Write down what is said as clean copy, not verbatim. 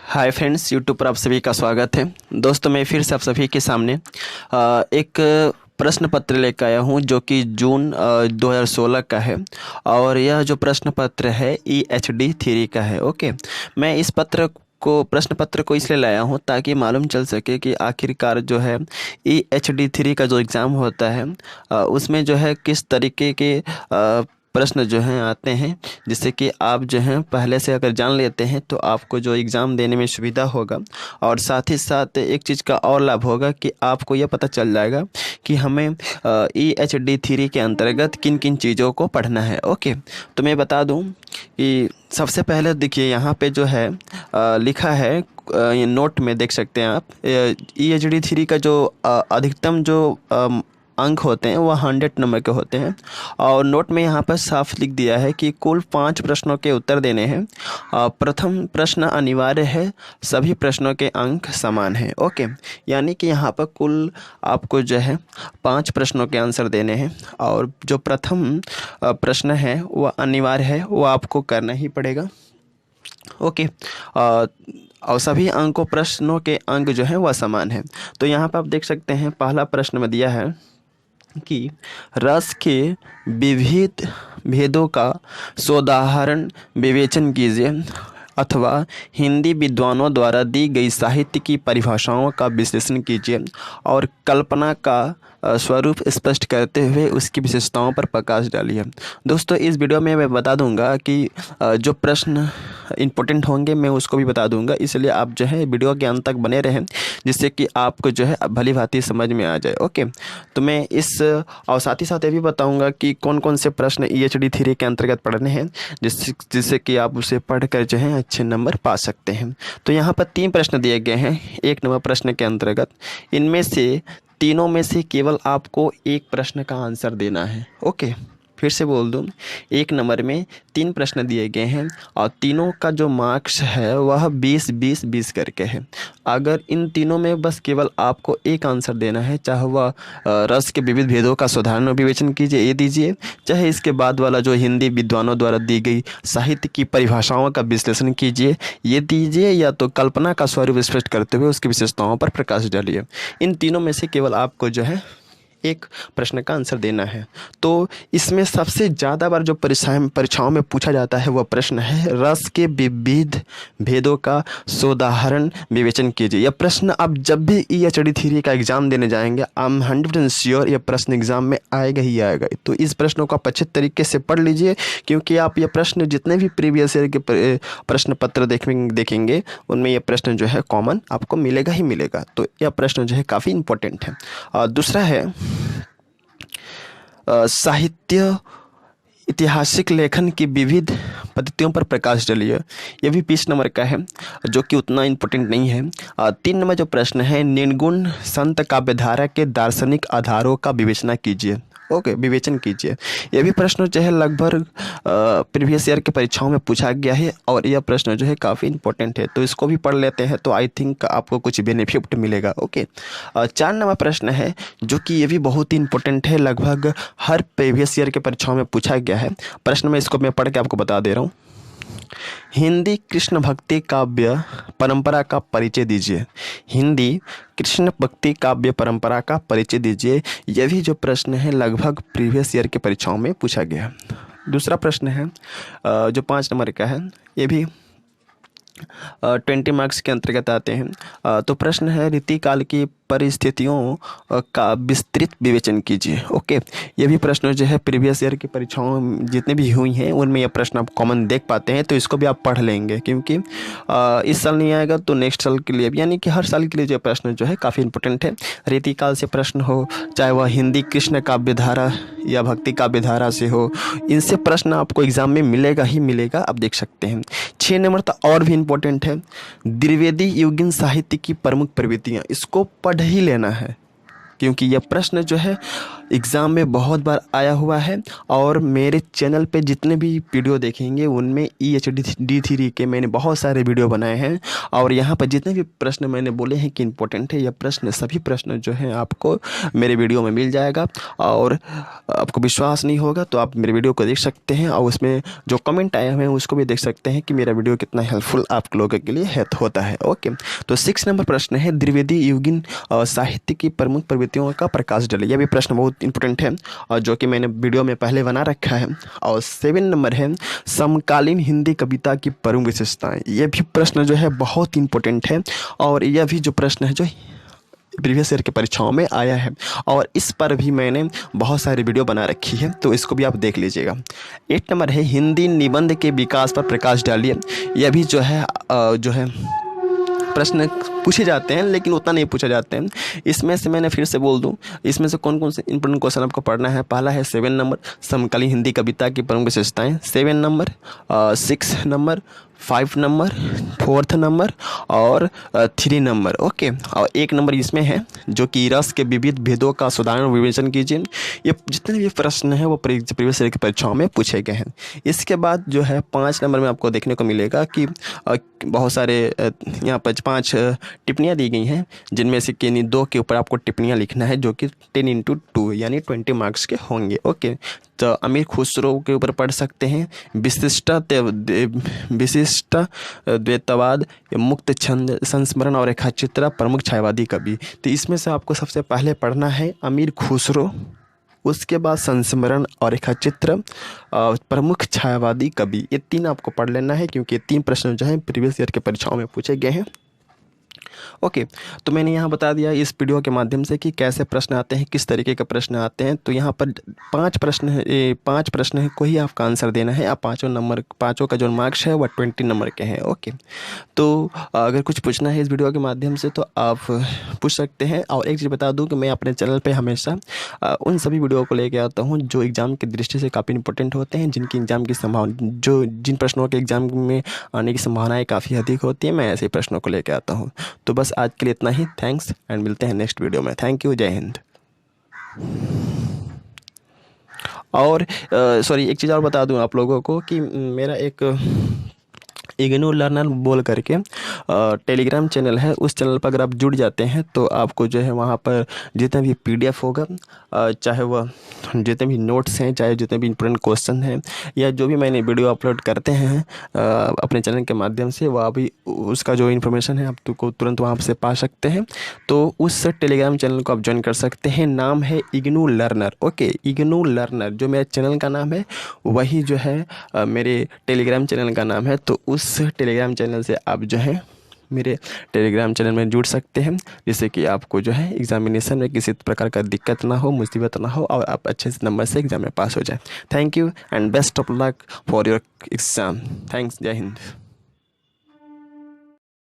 Hi friends, YouTube पर आप सभी का स्वागत है। दोस्तों, मैं फिर से आप सभी के सामने एक प्रश्न पत्र लेकर आया हूं जो कि जून 2016 का है। और यह जो प्रश्न पत्र है EHD 3 का है। ओके, मैं इस प्रश्न पत्र को इसलिए लाया हूं ताकि मालूम चल सके कि आखिरकार जो है EHD 3 का जो एग्ज़ाम होता है उसमें जो है किस तरीके के प्रश्न जो हैं आते हैं, जिससे कि आप जो हैं पहले से अगर जान लेते हैं तो आपको जो एग्ज़ाम देने में सुविधा होगा। और साथ ही साथ एक चीज़ का और लाभ होगा कि आपको यह पता चल जाएगा कि हमें EHD 3 के अंतर्गत किन किन चीज़ों को पढ़ना है। ओके, तो मैं बता दूं कि सबसे पहले देखिए यहाँ पे जो है लिखा है, ये नोट में देख सकते हैं आप। EHD 3 का जो अधिकतम जो अंक होते हैं वह 100 नंबर के होते हैं। और नोट में यहाँ पर साफ लिख दिया है कि कुल 5 प्रश्नों के उत्तर देने हैं। प्रथम प्रश्न अनिवार्य है, सभी प्रश्नों के अंक समान हैं। ओके, यानी कि यहाँ पर कुल आपको जो है 5 प्रश्नों के आंसर देने हैं। और जो प्रथम प्रश्न है वह अनिवार्य है, वो आपको करना ही पड़ेगा। ओके, और सभी प्रश्नों के अंक जो हैं वह समान है। तो यहाँ पर आप देख सकते हैं पहला प्रश्न में दिया है कि रस के विविध भेदों का सोदाहरण विवेचन कीजिए, अथवा हिंदी विद्वानों द्वारा दी गई साहित्य की परिभाषाओं का विश्लेषण कीजिए और कल्पना का स्वरूप स्पष्ट करते हुए उसकी विशेषताओं पर प्रकाश डालिए। दोस्तों, इस वीडियो में मैं बता दूंगा कि जो प्रश्न इम्पोर्टेंट होंगे मैं उसको भी बता दूंगा, इसलिए आप जो है वीडियो के अंत तक बने रहें, जिससे कि आपको जो है भली भांति समझ में आ जाए। ओके, तो मैं और साथ ही साथ ये भी बताऊंगा कि कौन कौन से प्रश्न EHD 3 के अंतर्गत पढ़ने हैं, जिससे कि आप उसे पढ़कर जो है अच्छे नंबर पा सकते हैं। तो यहाँ पर 3 प्रश्न दिए गए हैं 1 नंबर प्रश्न के अंतर्गत। इनमें से तीनों में से केवल आपको एक प्रश्न का आंसर देना है। ओके, फिर से बोल दूं, 1 नंबर में 3 प्रश्न दिए गए हैं और तीनों का जो मार्क्स है वह 20-20-20 करके है। अगर इन तीनों में बस केवल आपको एक आंसर देना है, चाहे वह रस के विविध भेदों का साधारण विवेचन कीजिए, ये दीजिए, चाहे इसके बाद वाला जो हिंदी विद्वानों द्वारा दी गई साहित्य की परिभाषाओं का विश्लेषण कीजिए, ये दीजिए, या तो कल्पना का स्वरूप स्पष्ट करते हुए उसकी विशेषताओं पर प्रकाश डालिए। इन तीनों में से केवल आपको जो है एक प्रश्न का आंसर देना है। तो इसमें सबसे ज़्यादा बार जो परीक्षाओं में पूछा जाता है वह प्रश्न है रस के विविध भेदों का सोदाहरण विवेचन कीजिए। यह प्रश्न आप जब भी EHD 3 का एग्ज़ाम देने जाएंगे, आई एम 100% श्योर यह प्रश्न एग्ज़ाम में आएगा ही आएगा। तो इस प्रश्नों को आप अच्छे तरीके से पढ़ लीजिए, क्योंकि आप ये प्रश्न जितने भी प्रीवियस ईयर के प्रश्न पत्र देखेंगे उनमें यह प्रश्न जो है कॉमन आपको मिलेगा ही मिलेगा। तो यह प्रश्न जो है काफ़ी इम्पोर्टेंट है। और दूसरा है साहित्य ऐतिहासिक लेखन की विविध पद्धतियों पर प्रकाश डालिए। यह भी 20 नंबर का है, जो कि उतना इम्पोर्टेंट नहीं है। 3 नंबर जो प्रश्न है, निर्गुण संत काव्यधारा के दार्शनिक आधारों का विवेचना कीजिए। ओके, विवेचन कीजिए। यह भी प्रश्न जो है लगभग प्रीवियस ईयर के परीक्षाओं में पूछा गया है और यह प्रश्न जो है काफ़ी इंपॉर्टेंट है, तो इसको भी पढ़ लेते हैं तो आई थिंक आपको कुछ बेनिफिट मिलेगा। ओके, 4 नंबर प्रश्न है जो कि ये भी बहुत ही इंपॉर्टेंट है, लगभग हर प्रीवियस ईयर के परीक्षाओं में पूछा गया है प्रश्न में। इसको मैं पढ़ के आपको बता दे रहा हूँ। हिंदी कृष्ण भक्ति काव्य परंपरा का परिचय दीजिए। हिंदी कृष्ण भक्ति काव्य परंपरा का परिचय दीजिए। यह भी जो प्रश्न है लगभग प्रीवियस ईयर के परीक्षाओं में पूछा गया। दूसरा प्रश्न है जो 5 नंबर का है, ये भी 20 मार्क्स के अंतर्गत आते हैं। तो प्रश्न है रीतिकाल की परिस्थितियों का विस्तृत विवेचन कीजिए। ओके, ये भी प्रश्न जो है प्रीवियस ईयर की परीक्षाओं जितने भी हुई हैं उनमें यह प्रश्न आप कॉमन देख पाते हैं, तो इसको भी आप पढ़ लेंगे, क्योंकि इस साल नहीं आएगा तो नेक्स्ट साल के लिए, यानी कि हर साल के लिए जो प्रश्न जो है काफ़ी इंपॉर्टेंट है। रीतिकाल से प्रश्न हो, चाहे वह हिंदी कृष्ण काव्यधारा या भक्ति काव्यधारा से हो, इनसे प्रश्न आपको एग्जाम में मिलेगा ही मिलेगा, आप देख सकते हैं। 6 नंबर तो और भी इम्पोर्टेंट है, द्विवेदी युगीन साहित्य की प्रमुख प्रवृत्तियाँ। इसको पढ़ ही लेना है, क्योंकि यह प्रश्न जो है एग्ज़ाम में बहुत बार आया हुआ है और मेरे चैनल पे जितने भी वीडियो देखेंगे उनमें EHD3 के मैंने बहुत सारे वीडियो बनाए हैं और यहाँ पर जितने भी प्रश्न मैंने बोले हैं कि इम्पोर्टेंट है, यह प्रश्न सभी प्रश्न जो हैं आपको मेरे वीडियो में मिल जाएगा। और आपको विश्वास नहीं होगा तो आप मेरे वीडियो को देख सकते हैं और उसमें जो कमेंट आए हुए हैं उसको भी देख सकते हैं कि मेरा वीडियो कितना हेल्पफुल आप लोगों के लिए होता है। ओके, तो 6 नंबर प्रश्न है द्विवेदी युगीन साहित्य की प्रमुख प्रवृत्तियों का प्रकाश डाले। यह भी प्रश्न बहुत इंपॉर्टेंट है और जो कि मैंने वीडियो में पहले बना रखा है। और 7 नंबर है समकालीन हिंदी कविता की प्रमुख विशेषताएं। यह भी प्रश्न जो है बहुत इंपॉर्टेंट है और यह भी जो प्रश्न है जो प्रीवियस ईयर की परीक्षाओं में आया है और इस पर भी मैंने बहुत सारी वीडियो बना रखी है, तो इसको भी आप देख लीजिएगा। 8 नंबर है हिंदी निबंध के विकास पर प्रकाश डालिए। यह भी जो है प्रश्न पूछे जाते हैं लेकिन उतना नहीं पूछा जाते हैं। इसमें से मैंने फिर से बोल दूं, इसमें से कौन कौन से इंपॉर्टेंट क्वेश्चन आपको पढ़ना है। पहला है 7 नंबर समकालीन हिंदी कविता की प्रमुख विशेषताएं, 7 number, 6 number, 5 number, 4th number और 3 नंबर। ओके, और 1 नंबर इसमें है जो कि रस के विविध भेदों का सुधारण विवेचन कीजिए। ये जितने भी प्रश्न हैं वो प्रीवियस ईयर की परीक्षाओं में पूछे गए हैं। इसके बाद जो है 5 नंबर में आपको देखने को मिलेगा कि बहुत सारे यहाँ पर 5 टिप्पणियाँ दी गई हैं जिनमें से कि 2 के ऊपर आपको टिप्पणियाँ लिखना है जो कि 10x2 यानी 20 मार्क्स के होंगे। ओके, तो अमीर खुसरो के ऊपर पढ़ सकते हैं विशिष्ट द्वैतवाद, मुक्त छंद, संस्मरण और रेखाचित्र, प्रमुख छायावादी कवि। तो इसमें से आपको सबसे पहले पढ़ना है अमीर खुसरो, उसके बाद संस्मरण और रेखाचित्र, प्रमुख छायावादी कवि। ये 3 आपको पढ़ लेना है क्योंकि ये 3 प्रश्न जो हैं प्रीवियस ईयर के परीक्षाओं में पूछे गए हैं। ओके, तो मैंने यहाँ बता दिया इस वीडियो के माध्यम से कि कैसे प्रश्न आते हैं, किस तरीके के प्रश्न आते हैं। तो यहाँ पर 5 प्रश्न है, 5 प्रश्न है, कोई आपका आंसर देना है। आप पाँचों का जो मार्क्स है वह 20 नंबर के हैं। ओके, तो अगर कुछ पूछना है इस वीडियो के माध्यम से तो आप पूछ सकते हैं। और एक चीज़ बता दूँ कि मैं अपने चैनल पर हमेशा उन सभी वीडियो को लेके आता हूँ जो एग्ज़ाम की दृष्टि से काफ़ी इंपॉर्टेंट होते हैं, जिनकी एग्ज़ाम की संभावना जिन प्रश्नों के एग्ज़ाम में आने की संभावनाएँ काफ़ी अधिक होती है, मैं ऐसे प्रश्नों को लेके आता हूँ। तो बस आज के लिए इतना ही। थैंक्स एंड मिलते हैं नेक्स्ट वीडियो में। थैंक यू, जय हिंद। और सॉरी, एक चीज़ और बता दूं आप लोगों को कि मेरा एक इग्नू लर्नर बोल करके टेलीग्राम चैनल है। उस चैनल पर अगर आप जुड़ जाते हैं तो आपको जो है वहाँ पर जितना भी PDF होगा, चाहे वह जितने भी नोट्स हैं, चाहे जितने भी इंपॉर्टेंट क्वेश्चन हैं या जो भी मैंने वीडियो अपलोड करते हैं अपने चैनल के माध्यम से, वह भी उसका जो इन्फॉर्मेशन है आप को तुरंत वहाँ से पा सकते हैं। तो उस टेलीग्राम चैनल को आप ज्वाइन कर सकते हैं। नाम है IGNOU learner. Okay, IGNOU learner जो मेरे चैनल का नाम है वही जो है मेरे टेलीग्राम चैनल का नाम है। तो उस टेलीग्राम चैनल से आप जो है मेरे टेलीग्राम चैनल में जुड़ सकते हैं, जिससे कि आपको जो है एग्जामिनेशन में किसी प्रकार का दिक्कत ना हो, मुसीबत ना हो और आप अच्छे से नंबर से एग्जाम में पास हो जाए। Thank you and best of luck for your exam. Thanks, जय हिंद।